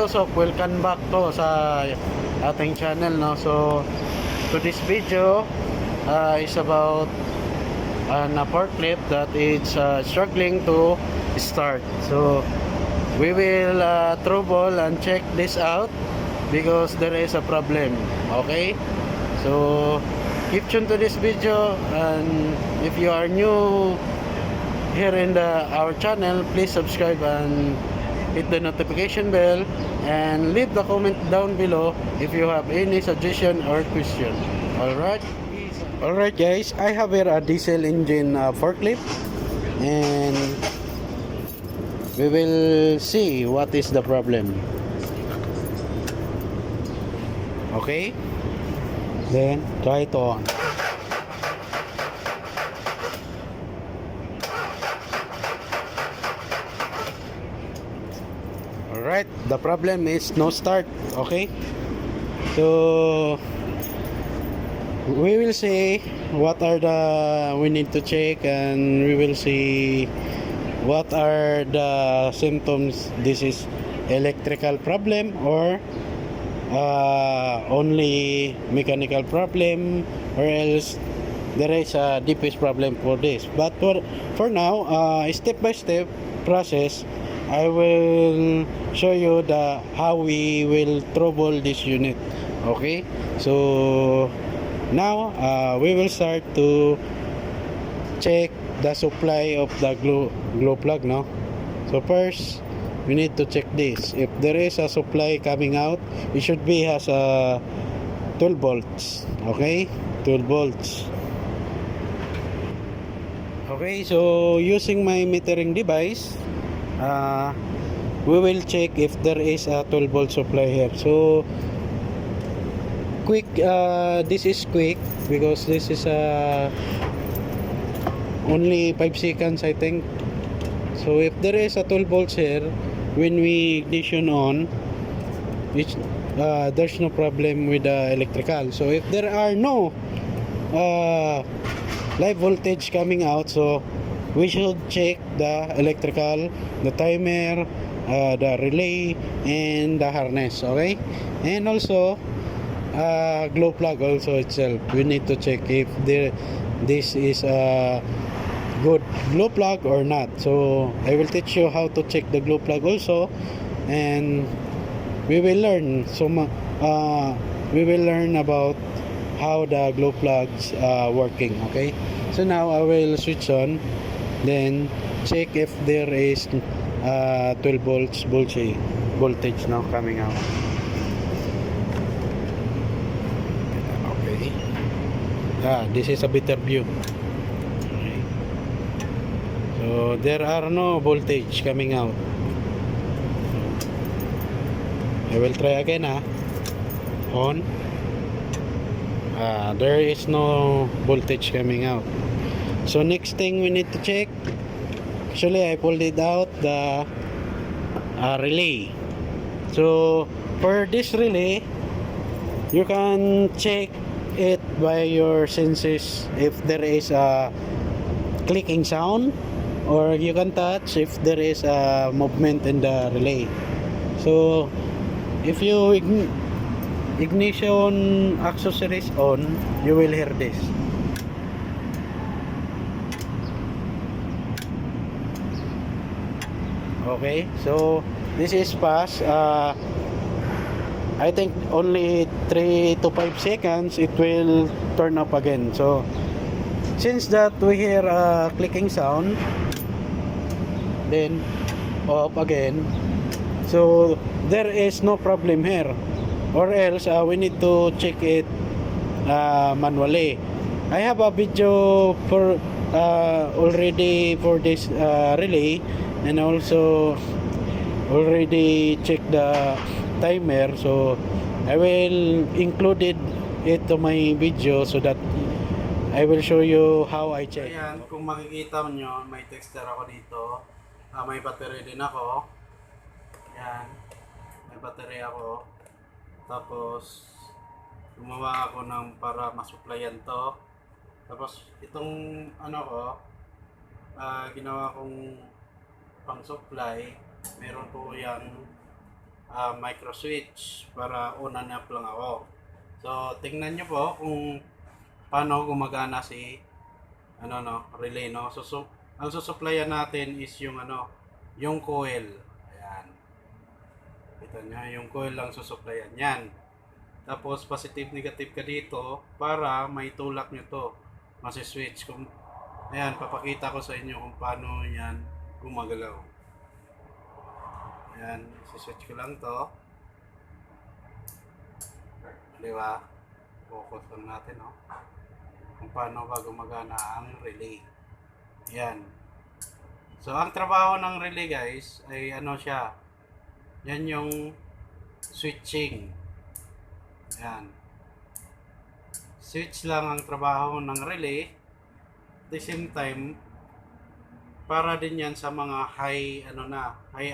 Bosok, welcome back to sa ating channel, no. So to this video is about a forklift that is struggling to start. So we will trouble and check this out because there is a problem. Okay, so keep tuned to this video, and if you are new here in our channel, please subscribe and hit the notification bell and leave the comment down below if you have any suggestion or question. Alright guys, I have here a diesel engine forklift, and we will see what is the problem. Okay, then try it on. Alright, the problem is no start. Okay, so we will see what are the we need to check, and we will see what are the symptoms. This is electrical problem or only mechanical problem, or else there is a deepest problem for this. But for now, step by step process, I will show you how we will trouble this unit. Okay, so now we will start to check the supply of the glow plug, no. So first we need to check this. If there is a supply coming out, it should be has a 12 volts. Okay, 12 volts. Okay, so using my metering device, we will check if there is a 12 volt supply here. So quick, this is quick because this is only 5 seconds, I think. So if there is a 12 volts here, when we ignition on, there's no problem with the electrical. So if there are no live voltage coming out, so we should check the electrical, the timer, the relay, and the harness. Okay, and also glow plug also itself. We need to check if this is a good glow plug or not. So I will teach you how to check the glow plug also, and we will learn we will learn about how the glow plugs working. Okay, so now I will switch on, then check if there is 12 volts voltage now coming out. Okay, this is a better view. Okay. So there are no voltage coming out. I will try again. On. There is no voltage coming out. So next thing we need to check, actually I pulled it out, the relay. So for this relay, you can check it by your senses if there is a clicking sound, or you can touch if there is a movement in the relay. So if you ignition accessories on, you will hear this. Okay, so this is fast. I think only 3 to 5 seconds it will turn up again. So since that we hear a clicking sound, then off again, so there is no problem here, or else we need to check it manually. I have a video for already for this relay, and also already check the timer, so I will include it to my video so that I will show you how I check. Ayan, kung makikita nyo, may tester ako dito, may battery din ako. Ayan, may battery ako, tapos gumawa ako ng para masupplyan to. Tapos itong ano ko, ginawa kong pang supply, meron po yan micro switch para on and off lang ako. So tingnan nyo po kung paano gumagana si relay, no. So ang susuplayan natin is yung yung coil. Ayan. Kita nyo, yung coil lang susuplayan yan. Tapos positive negative ka dito para may tulak nyo to. Masi-switch kung ayan, papakita ko sa inyo kung paano yan gumagalaw. Ayan, switch ko lang to. Di ba? Focus lang natin, no? Kung paano ba gumagana ang relay. Ayan. So, ang trabaho ng relay, guys, ay siya. Yan yung switching. Ayan. Switch lang ang trabaho ng relay. At the same time, para din yan sa mga high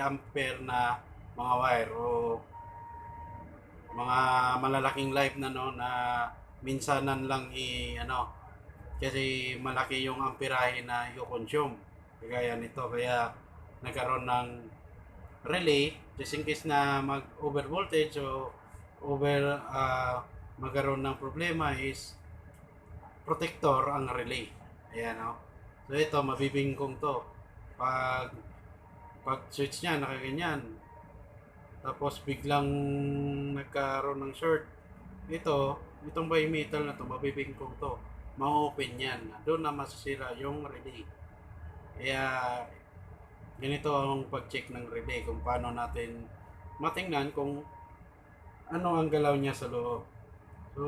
ampere na mga wire o mga malalaking live na na minsanan lang kasi malaki yung amperahe na i-consume. Kaya nito, kaya nagkaroon ng relay just in case na mag-over voltage o magkaroon ng problema is protector ang relay. Ayan, no? So ito, mabibingkong to. Pag switch niya, nakaganyan. Tapos biglang nagkaroon ng short. Itong bimetal na to, mabibingkong to. Ma-open yan. Doon na masasira yung relay. Kaya ganito ang pag-check ng relay kung paano natin matingnan kung ano ang galaw niya sa loob. So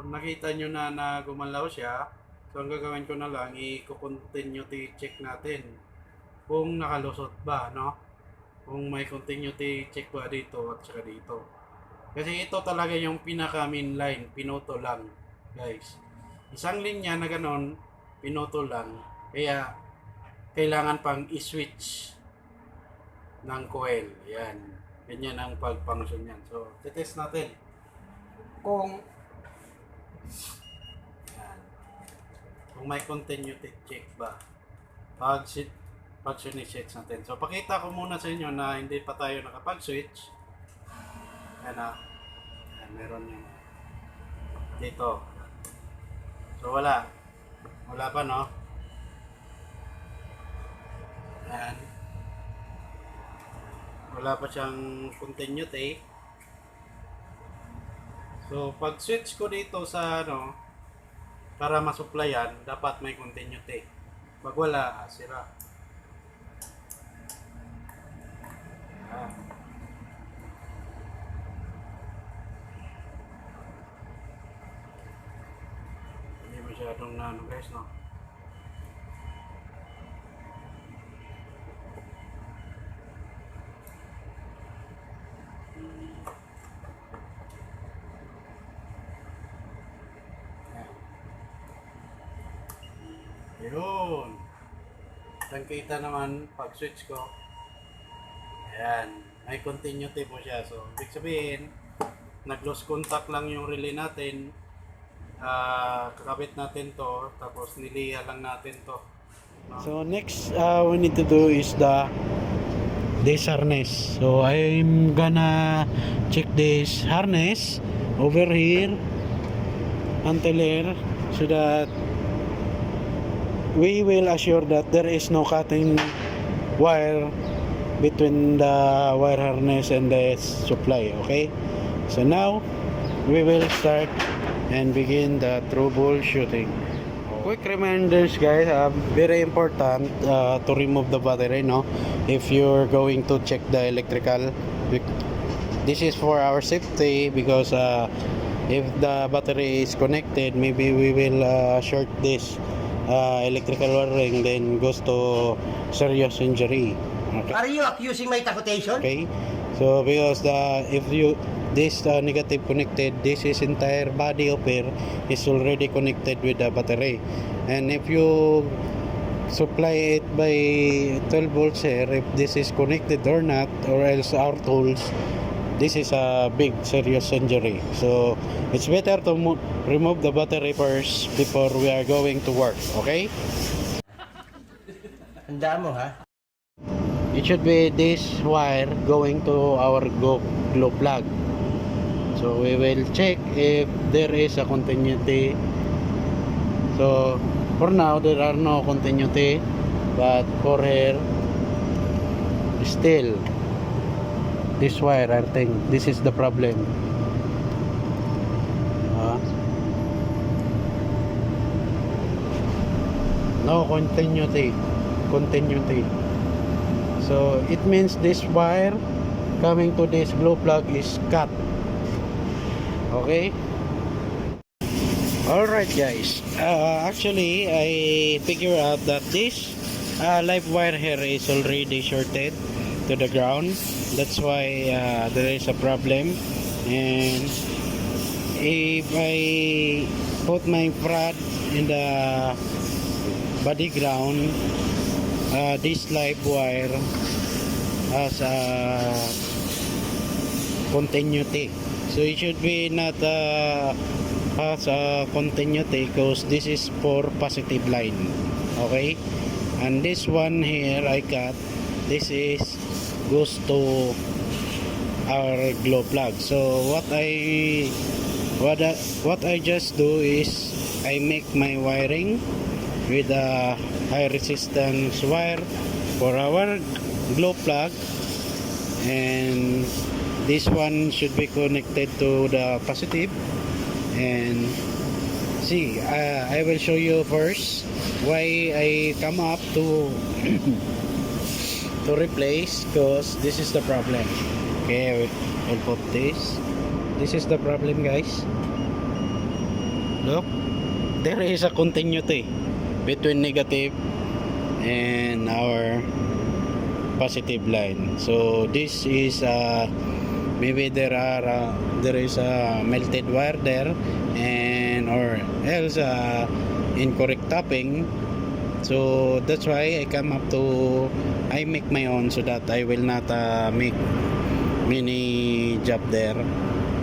nakita nyo na gumalaw siya. So ang gagawin ko na lang, i-continuity check natin kung nakalusot ba, no? Kung may continuity check ba dito at saka dito. Kasi ito talaga yung pinaka main line, pinuto lang, guys. Isang linya na ganon, pinuto lang. Kaya kailangan pang i-switch ng coil. Yan. Ganyan ang pag-function yan. So, test natin kung kung may continuity check ba pag switch natin. So pakita ko muna sa inyo na hindi pa tayo nakapag-switch. Ayan na. Ayan, meron yun dito. So wala pa, no? Ayan. Wala pa siyang continuity. So pag switch ko dito sa para masuplayan, dapat may continuity. Pag wala, sira. Hindi masyadong guys, no? Yun. Kita naman pag switch ko. Ayan. May continuity po siya. So, ibig sabihin, nag-lose contact lang yung relay natin. Kakabit natin to. Tapos niliya lang natin to. So, next we need to do is this harness. So, I'm gonna check this harness over here until here so that we will assure that there is no cutting wire between the wire harness and the supply. Okay, so now we will start and begin the troubleshooting. Quick reminders, guys, very important to remove the battery, no? If you're going to check the electrical, this is for our safety because if the battery is connected, maybe we will short this electrical wiring, then goes to serious injury. Okay. Are you accusing my takutation? Okay, so because this negative connected, this is entire body of here is already connected with the battery, and if you supply it by 12 volts here, if this is connected or not, or else our tools, this is a big serious injury. So it's better to remove the battery first before we are going to work. Okay? Handa mo, ha? it should be this wire going to our glow plug. So we will check if there is a continuity. So for now there are no continuity, but for here still this wire, I think this is the problem. No continuity. So it means this wire coming to this glow plug is cut. Okay. Alright guys, actually I figure out that this live wire here is already shorted to the ground. That's why there is a problem. And if I put my prod in the body ground, this live wire has a continuity. So it should be not has a continuity because this is for positive line. Okay, and this one here I cut, this is goes to our glow plug. So what I just do is I make my wiring with a high resistance wire for our glow plug, and this one should be connected to the positive. And see, I will show you first why I come up to to replace, because this is the problem. Okay, I'll put this is the problem guys. Look, there is a continuity between negative and our positive line. So this is maybe there is a melted wire there, and or else incorrect tapping. So that's why I come up to I make my own, so that I will not make many job there.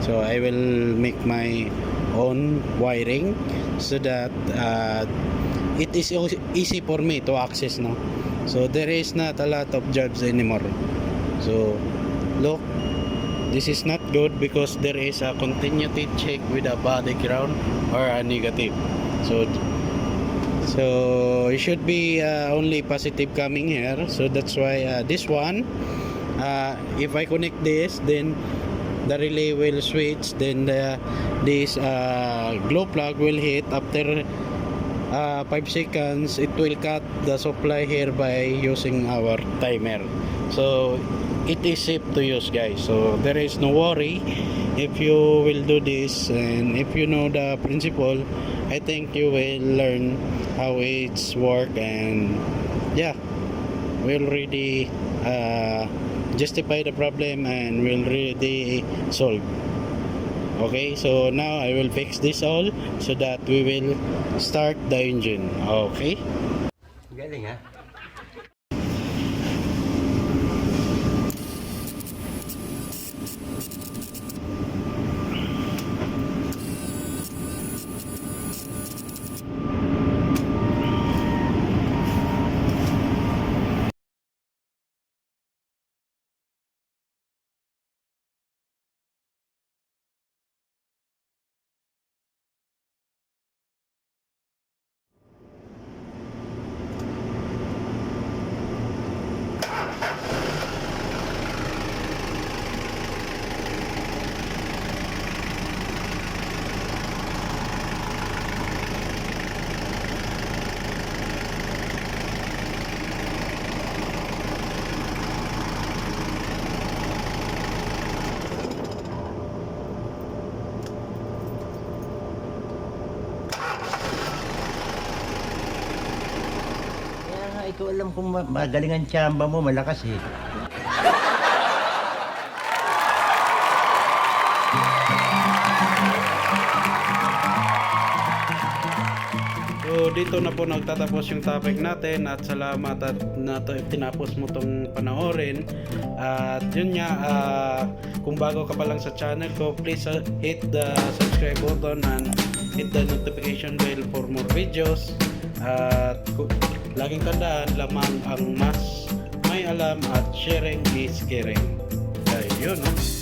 So I will make my own wiring so that it is easy for me to access, no? So there is not a lot of jobs anymore. So look, this is not good because there is a continuity check with a body ground or a negative. So it should be only positive coming here. So that's why this one, if I connect this, then the relay will switch, then this glow plug will hit. After 5 seconds it will cut the supply here by using our timer. So it is safe to use guys, so there is no worry if you will do this. And if you know the principle, I think you will learn how it's work, and yeah, we'll really justify the problem and we'll really solve. Okay, so now I will fix this all so that we will start the engine. Okay. Galing ha? Ito alam kong magaling ang tsamba mo, malakas eh. So dito na po nagtatapos yung topic natin, at salamat at tinapos mo tong panoorin. At yun nga, kung bago ka pa lang sa channel ko, please hit the subscribe button and hit the notification bell for more videos. At laging tandaan, lamang ang mas may alam at sharing is caring. Ayun, no?